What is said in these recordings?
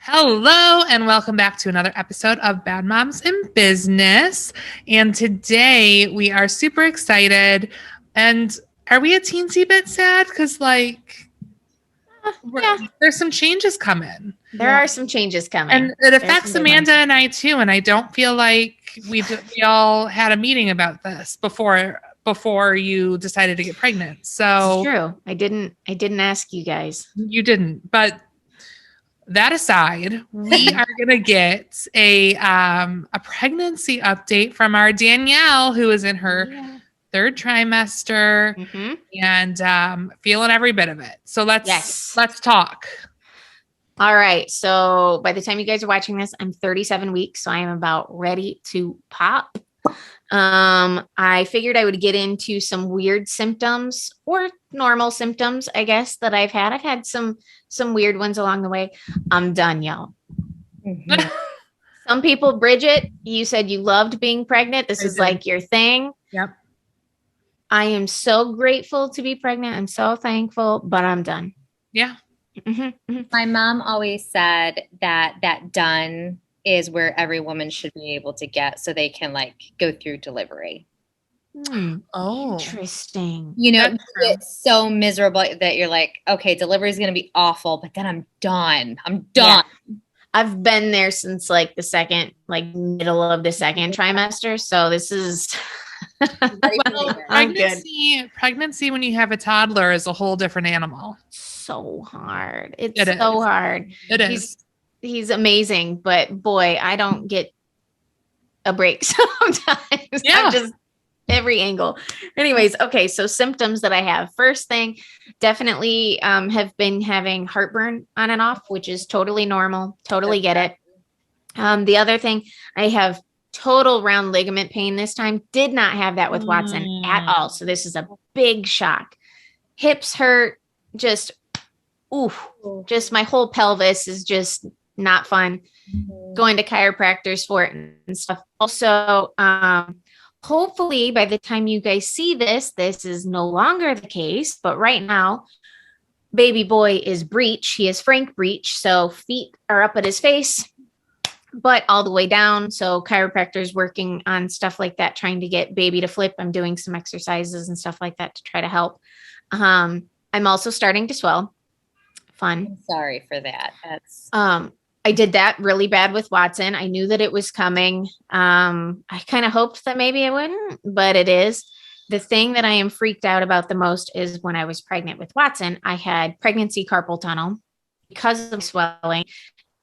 Hello, and welcome back to another episode of Bad Moms in Business. And today we are super excited. And are we a teensy bit sad? Because, there's some changes coming. There are some changes coming. And it affects Amanda and I, too. And I don't feel like we all had a meeting about this before you decided to get pregnant. So it's true. I didn't ask you guys. You didn't, but that aside, we are going to get a pregnancy update from our Danielle, who is in her third trimester and feeling every bit of it. So let's talk. All right. So by the time you guys are watching this, I'm 37 weeks. So I am about ready to pop. I figured I would get into some weird symptoms or normal symptoms, I guess, that I've had. I've had some weird ones along the way. I'm done, y'all. Mm-hmm. Some people, Bridgette, you said you loved being pregnant. This is like your thing. Yep. I am so grateful to be pregnant. I'm so thankful, but I'm done. Yeah. Mm-hmm. My mom always said that done is where every woman should be able to get so they can go through delivery. Oh, interesting. You know, it's so miserable that you're like, okay, delivery is going to be awful, but then I'm done. Yeah. I've been there since middle of the second trimester. So this is pregnancy when you have a toddler is a whole different animal. So hard. It's so hard. It is. He's amazing, but boy, I don't get a break sometimes. Yeah. I'm just every angle. Anyways, okay. So symptoms that I have. First thing, definitely have been having heartburn on and off, which is totally normal. Totally get it. The other thing, I have total round ligament pain this time. Did not have that with Watson at all. So this is a big shock. Hips hurt. Just my whole pelvis is just not fun. Going to chiropractors for it and stuff. Also, hopefully by the time you guys see this is no longer the case. But right now, baby boy is breech. He is Frank breech. So feet are up at his face, butt all the way down. So chiropractors working on stuff like that, trying to get baby to flip. I'm doing some exercises and stuff like that to try to help. I'm also starting to swell. Fun. I'm sorry for that. I did that really bad with Watson. I knew that it was coming. I kind of hoped that maybe it wouldn't, but it is. The thing that I am freaked out about the most is when I was pregnant with Watson, I had pregnancy carpal tunnel because of swelling.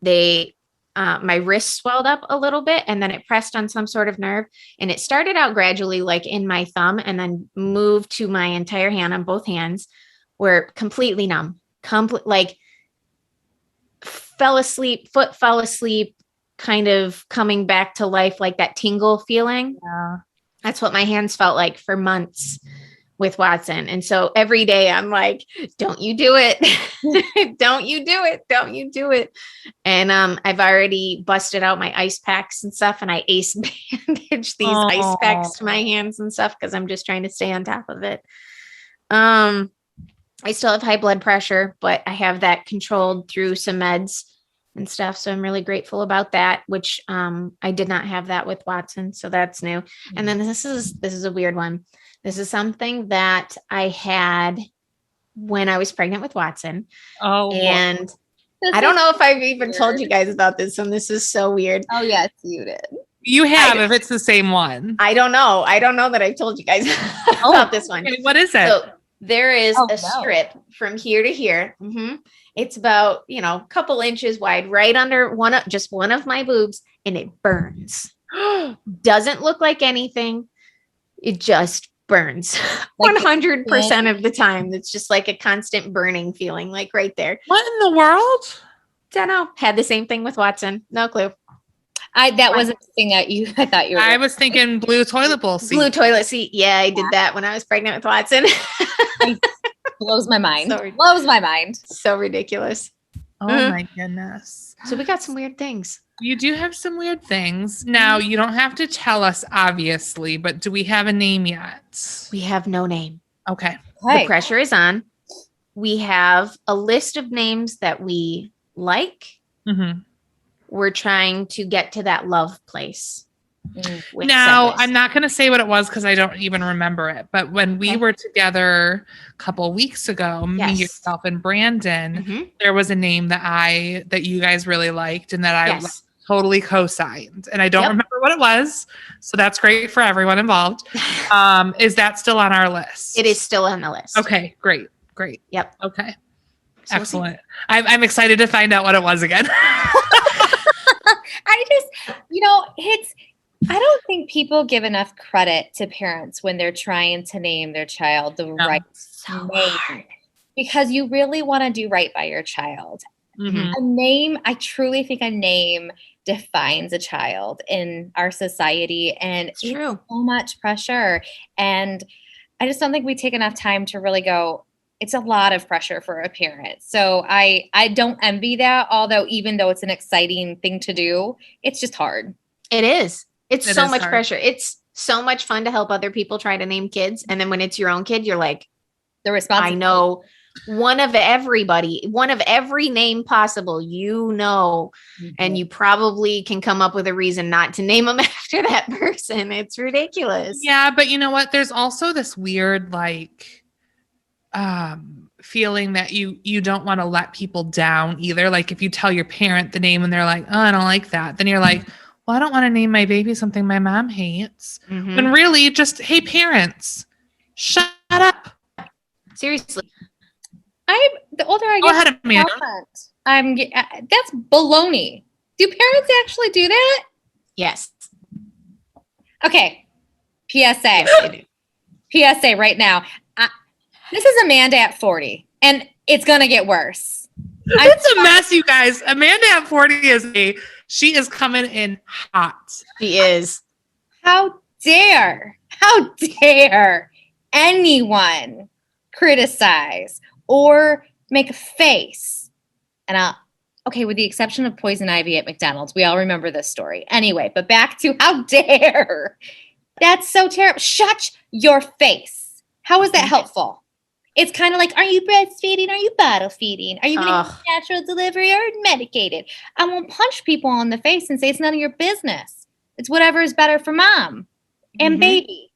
My wrist swelled up a little bit and then it pressed on some sort of nerve, and it started out gradually like in my thumb and then moved to my entire hand on both hands, were completely numb, fell asleep, foot fell asleep, kind of coming back to life, like that tingle feeling. Yeah. That's what my hands felt like for months with Watson. And so every day I'm like, don't you do it. Don't you do it. Don't you do it. And I've already busted out my ice packs and stuff, and I ace bandage these ice packs to my hands and stuff because I'm just trying to stay on top of it. I still have high blood pressure, but I have that controlled through some meds and stuff. So I'm really grateful about that, which I did not have that with Watson. So that's new. And then this is a weird one. This is something that I had when I was pregnant with Watson. Oh, and I don't know if I've even told you guys about this one. This is so weird. Oh, yes, you did. You have, if it's the same one. I don't know that I've told you guys about this one. Okay, what is it? So there is strip from here to here. It's about, a couple inches wide, right under one of my boobs, and it burns. Doesn't look like anything. It just burns 100% of the time. It's just like a constant burning feeling, like right there. What in the world? Don't know. Had the same thing with Watson. No clue. That wasn't the thing that I thought you were. I was thinking blue toilet bowl seat. Blue toilet seat. Yeah, I did that when I was pregnant with Watson. Blows my mind. Blows my mind. So ridiculous. Oh my goodness. So we got some weird things. You do have some weird things. Now, you don't have to tell us, obviously, but do we have a name yet? We have no name. Okay. The pressure is on. We have a list of names that we like. we're trying to get to that love place. Now, I'm not going to say what it was because I don't even remember it. But when we were together a couple weeks ago, me, yourself, and Brandon, there was a name that you guys really liked and that I totally co-signed. And I don't remember what it was. So that's great for everyone involved. Is that still on our list? It is still on the list. Okay, great. Yep. Okay. So excellent. I'm excited to find out what it was again. I just, I don't think people give enough credit to parents when they're trying to name their child the right name, because you really want to do right by your child. A name, I truly think a name defines a child in our society, and it's true. So much pressure. And I just don't think we take enough time to really go, it's a lot of pressure for a parent. So I don't envy that, although even though it's an exciting thing to do, it's just hard. It is. It's so much pressure. It's so much fun to help other people try to name kids. And then when it's your own kid, you're like, the responsibility. I know one of every name possible, and you probably can come up with a reason not to name them after that person. It's ridiculous. Yeah. But you know what? There's also this weird, feeling that you don't want to let people down either. Like if you tell your parent the name and they're like, oh, I don't like that. Then you're like, well, I don't want to name my baby something my mom hates. When really just, hey, parents, shut up. Seriously. The older I get, go ahead, Amanda. That's baloney. Do parents actually do that? Yes. Okay. PSA. PSA right now. This is Amanda at 40, and it's going to get worse. It's a mess, you guys. Amanda at 40 she is coming in hot. She is. How dare anyone criticize or make a face? And with the exception of poison ivy at McDonald's, we all remember this story. Anyway, but back to how dare. That's so terrible. Shut your face. How is that helpful? It's kind of like, are you breastfeeding? Are you bottle feeding? Are you getting natural delivery or medicated? I won't punch people on the face and say it's none of your business. It's whatever is better for mom and baby.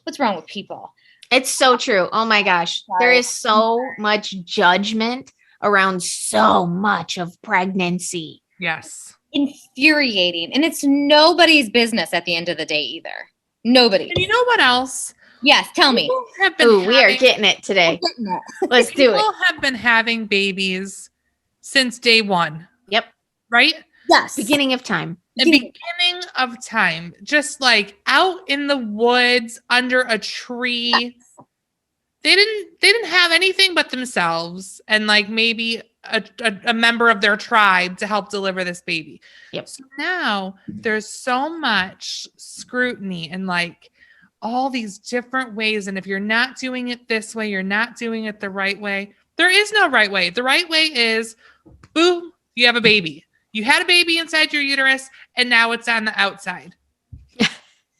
What's wrong with people? It's so true. Oh my gosh. There is so much judgment around so much of pregnancy. Yes. Infuriating. And it's nobody's business at the end of the day either. Nobody. And you know what else? Yes, tell me. We are getting it today. Let's do it. People have been having babies since day one. Yep. Right? Yes. Beginning of time. The beginning of time. Just like out in the woods under a tree. Yes. They didn't have anything but themselves and like maybe a member of their tribe to help deliver this baby. Yep. So now there's so much scrutiny and like all these different ways. And if you're not doing it this way, you're not doing it the right way. There is no right way. The right way is, boom, you have a baby. You had a baby inside your uterus, and now it's on the outside.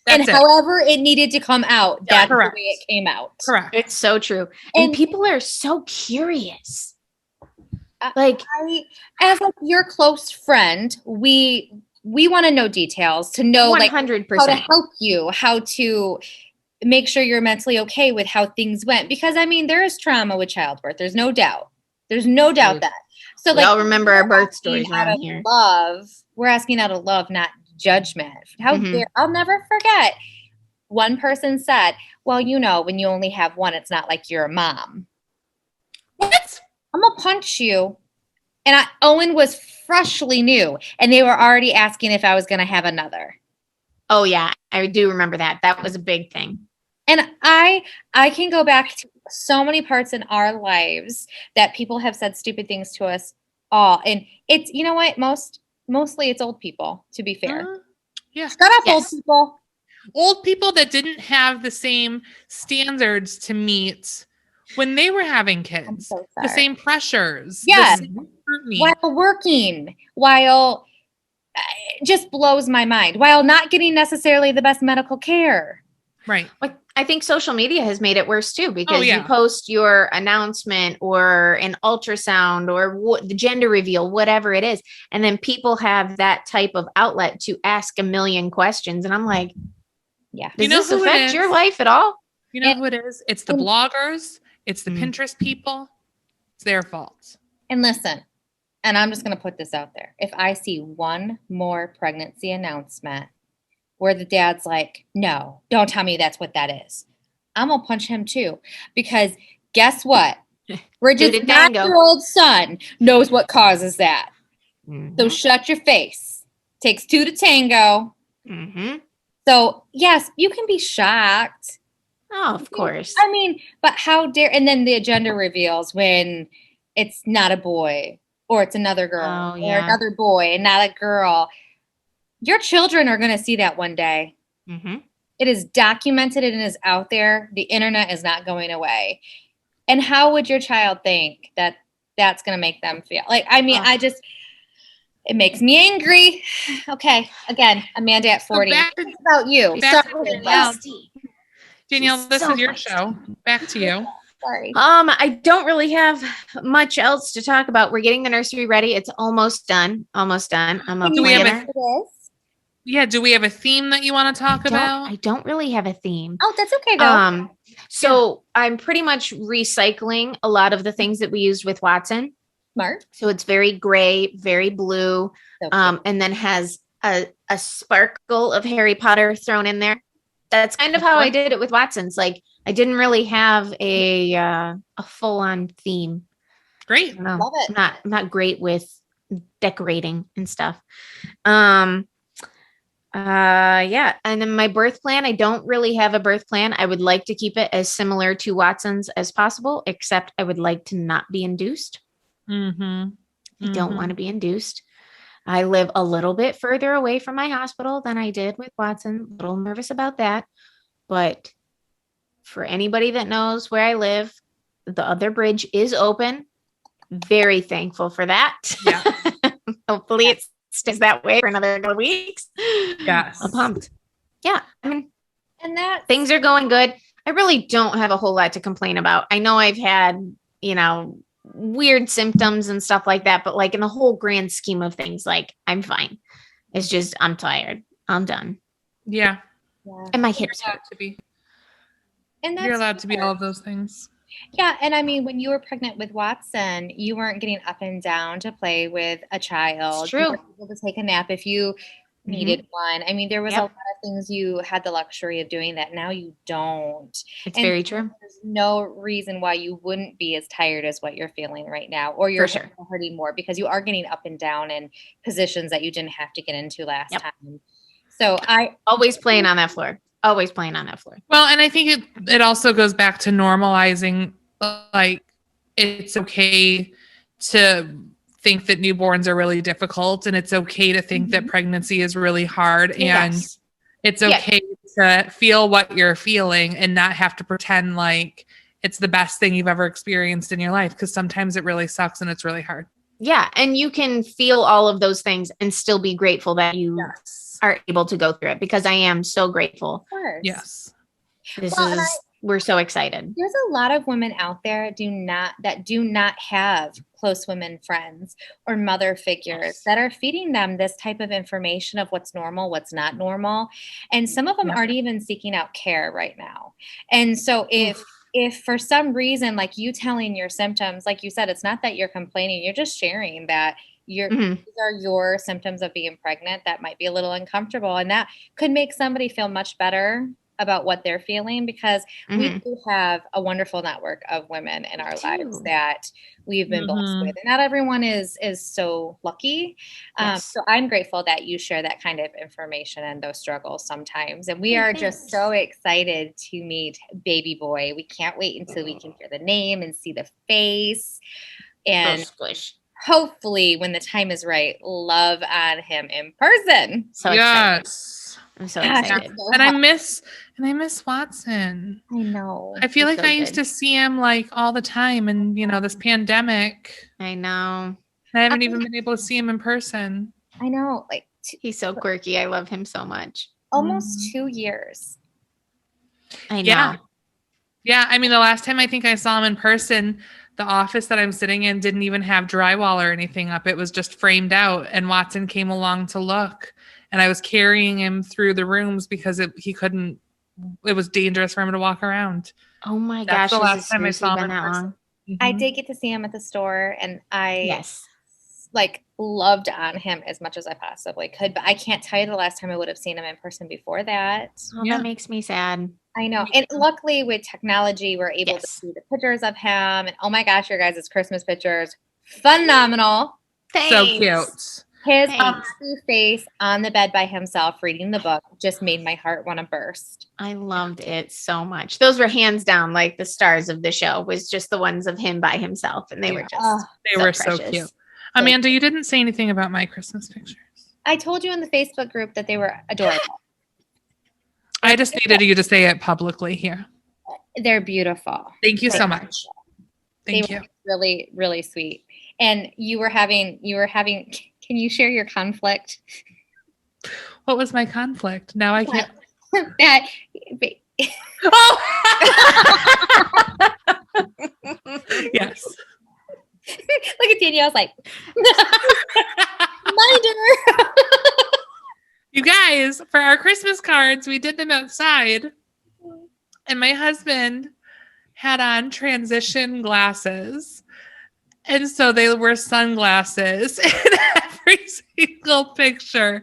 However it needed to come out, that's the way it came out. Correct. It's so true. And people are so curious. As your close friend, we want to know details to know 100%. How to help you, how to make sure you're mentally okay with how things went. Because there is trauma with childbirth. There's no doubt. That. So we all remember our birth stories around here. We're asking out of love, not judgment. How dare, I'll never forget. One person said, well, when you only have one, it's not like you're a mom. What? I'm going to punch you. And Owen was freshly new, and they were already asking if I was going to have another. Oh, yeah. I do remember that. That was a big thing. And I can go back to so many parts in our lives that people have said stupid things to us all. And it's, you know what? Mostly it's old people, to be fair. Yeah. Shut up, old people. Old people that didn't have the same standards to meet when they were having kids. So the same pressures. Yes. While working, it just blows my mind. While not getting necessarily the best medical care. Right. I think social media has made it worse too, because yeah. you post your announcement or an ultrasound or the gender reveal, whatever it is. And then people have that type of outlet to ask a million questions. And I'm like, yeah, does this affect your life at all? You know who it is? It's the bloggers. It's the Pinterest people. It's their fault. And listen, and I'm just going to put this out there. If I see one more pregnancy announcement where the dad's like, no, don't tell me that's what that is, I'm going to punch him too. Because guess what? Bridgette's 9-year-old son knows what causes that. So shut your face. Takes two to tango. So yes, you can be shocked. Oh, of course. I mean, but how dare, and then the agenda reveals when it's not a boy or it's another girl or another boy and not a girl. Your children are going to see that one day. It is documented and it is out there. The internet is not going away. And how would your child think that that's going to make them feel? Like, I mean, it makes me angry. Okay. Again, Amanda at 40. It's about you. Danielle, this is your show. Back to you. Sorry. I don't really have much else to talk about. We're getting the nursery ready. It's almost done. Almost done. I'm a planner. Do we have a theme that you want to talk about? I don't really have a theme. Oh, that's okay though. So I'm pretty much recycling a lot of the things that we used with Watson. Smart. So it's very gray, very blue, and then has a sparkle of Harry Potter thrown in there. That's kind of how I did it with Watson's. Like, I didn't really have a full-on theme. Great. Love it. I'm not great with decorating and stuff. And then my birth plan, I don't really have a birth plan. I would like to keep it as similar to Watson's as possible, except I would like to not be induced. I don't want to be induced. I live a little bit further away from my hospital than I did with Watson. A little nervous about that. But for anybody that knows where I live, the other bridge is open. Very thankful for that. Yeah. Hopefully it stays that way for another couple of weeks. Yes. I'm pumped. Yeah. I mean, and that things are going good. I really don't have a whole lot to complain about. I know I've had, weird symptoms and stuff like that, but like in the whole grand scheme of things, like I'm fine. It's just, I'm tired. I'm done. Yeah. And my hips hurt. And you're allowed to be all of those things. Yeah. And I mean, when you were pregnant with Watson, you weren't getting up and down to play with a child. It's true. You were able to take a nap if you needed one. I mean, there was a lot of things you had the luxury of doing that now you don't. It's very true. There's no reason why you wouldn't be as tired as what you're feeling right now, or you're hurting more, because you are getting up and down in positions that you didn't have to get into last time. So I always playing on that floor. Always playing on that floor. Well, and I think it also goes back to normalizing, like, it's okay to think that newborns are really difficult, and it's okay to think that pregnancy is really hard, and it's okay to feel what you're feeling and not have to pretend like it's the best thing you've ever experienced in your life, because sometimes it really sucks and it's really hard. Yeah. And you can feel all of those things and still be grateful that you are able to go through it, because I am so grateful. Of course. Yes. We're so excited. There's a lot of women out there that do not have close women friends or mother figures that are feeding them this type of information of what's normal, what's not normal. And some of them aren't even seeking out care right now. And so if for some reason, like you telling your symptoms, like you said, it's not that you're complaining, you're just sharing that these are your symptoms of being pregnant that might be a little uncomfortable. And that could make somebody feel much better about what they're feeling, because we do have a wonderful network of women in our lives that we've been blessed with. And not everyone is so lucky. So I'm grateful that you share that kind of information and those struggles sometimes. And we are just so excited to meet baby boy. We can't wait until we can hear the name and see the face. And hopefully when the time is right, love on him in person. So excited. I'm so excited. And I miss Watson. I know. I feel like I used to see him like all the time, and this pandemic. I know. I haven't even been able to see him in person. I know. Like he's so quirky. I love him so much. Almost 2 years. I know. Yeah. I mean, the last time I think I saw him in person, the office that I'm sitting in didn't even have drywall or anything up. It was just framed out. And Watson came along to look. And I was carrying him through the rooms because it was dangerous for him to walk around. Oh my That's gosh. the Has last it time I seriously saw him been in that person. long? I did get to see him at the store, and I loved on him as much as I possibly could. But I can't tell you the last time I would have seen him in person before that. Oh, that makes me sad. I know. And luckily with technology, we're able to see the pictures of him. And oh my gosh, your guys' Christmas pictures, phenomenal. Thanks. So cute. His happy face on the bed by himself reading the book just made my heart want to burst. I loved it so much. Those were hands down like the stars of the show, was just the ones of him by himself. And they were just so cute. Amanda, you didn't say anything about my Christmas pictures. I told you in the Facebook group that they were adorable. I just needed you to say it publicly here. They're beautiful. Thank you so much. Thank you. Really, really sweet. And you were having, can you share your conflict? What was my conflict? Now I can't. Oh! Yes. Look at Danielle's like, my dinner. You guys, for our Christmas cards, we did them outside. And my husband had on transition glasses. And so they were sunglasses in every single picture.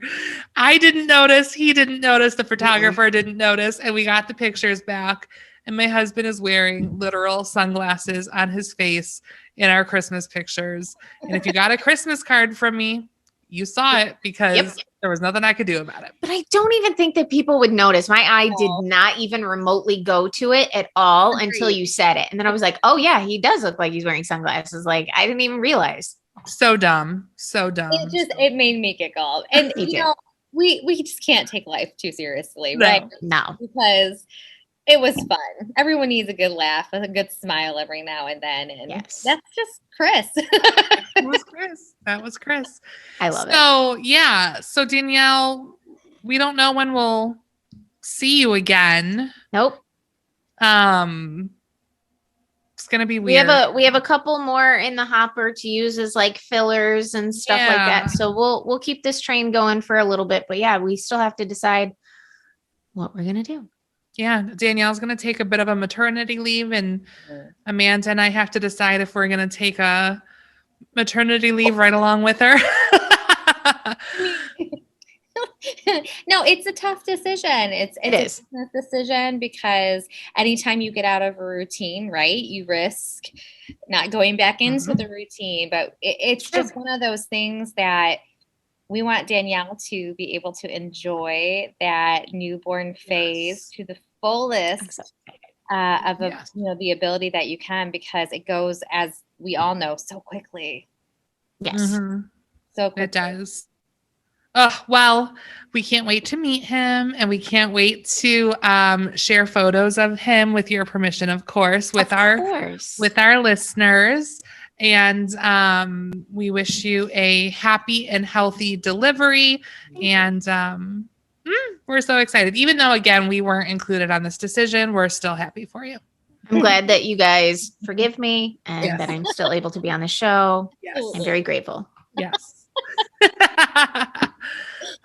I didn't notice. He didn't notice. The photographer didn't notice. And we got the pictures back. And my husband is wearing literal sunglasses on his face in our Christmas pictures. And if you got a Christmas card from me, you saw it because there was nothing I could do about it. But I don't even think that people would notice. My eye did not even remotely go to it at all until you said it. And then I was like, oh yeah, he does look like he's wearing sunglasses. Like I didn't even realize. So dumb. So dumb. It made me giggle. And you know, we just can't take life too seriously, right? No. Because it was fun. Everyone needs a good laugh, a good smile every now and then. And that's just Chris. That was Chris. I love it. So, yeah. So, Danielle, we don't know when we'll see you again. Nope. It's going to be weird. We have a couple more in the hopper to use as like fillers and stuff like that. So we'll keep this train going for a little bit. But yeah, we still have to decide what we're going to do. Yeah, Danielle's going to take a bit of a maternity leave, and Amanda and I have to decide if we're going to take a maternity leave right along with her. No, it's a tough decision. It's a business decision because anytime you get out of a routine, right, you risk not going back into the routine. But it's just one of those things that we want Danielle to be able to enjoy that newborn phase to the fullest of the ability that you can, because it goes, as we all know, so quickly. Yes. So quickly. It does. Oh, well, we can't wait to meet him, and we can't wait to share photos of him, with your permission, of course, with our listeners. And we wish you a happy and healthy delivery. And we're so excited. Even though, again, we weren't included on this decision, we're still happy for you. I'm glad that you guys forgive me and that I'm still able to be on the show. Yes. I'm very grateful. Yes.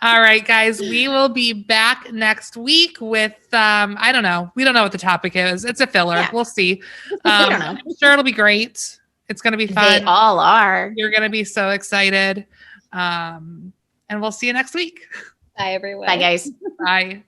All right, guys, we will be back next week with, I don't know. We don't know what the topic is. It's a filler. Yeah. We'll see. I don't know. I'm sure it'll be great. It's going to be fun. They all are. You're going to be so excited. And we'll see you next week. Bye, everyone. Bye, guys. Bye.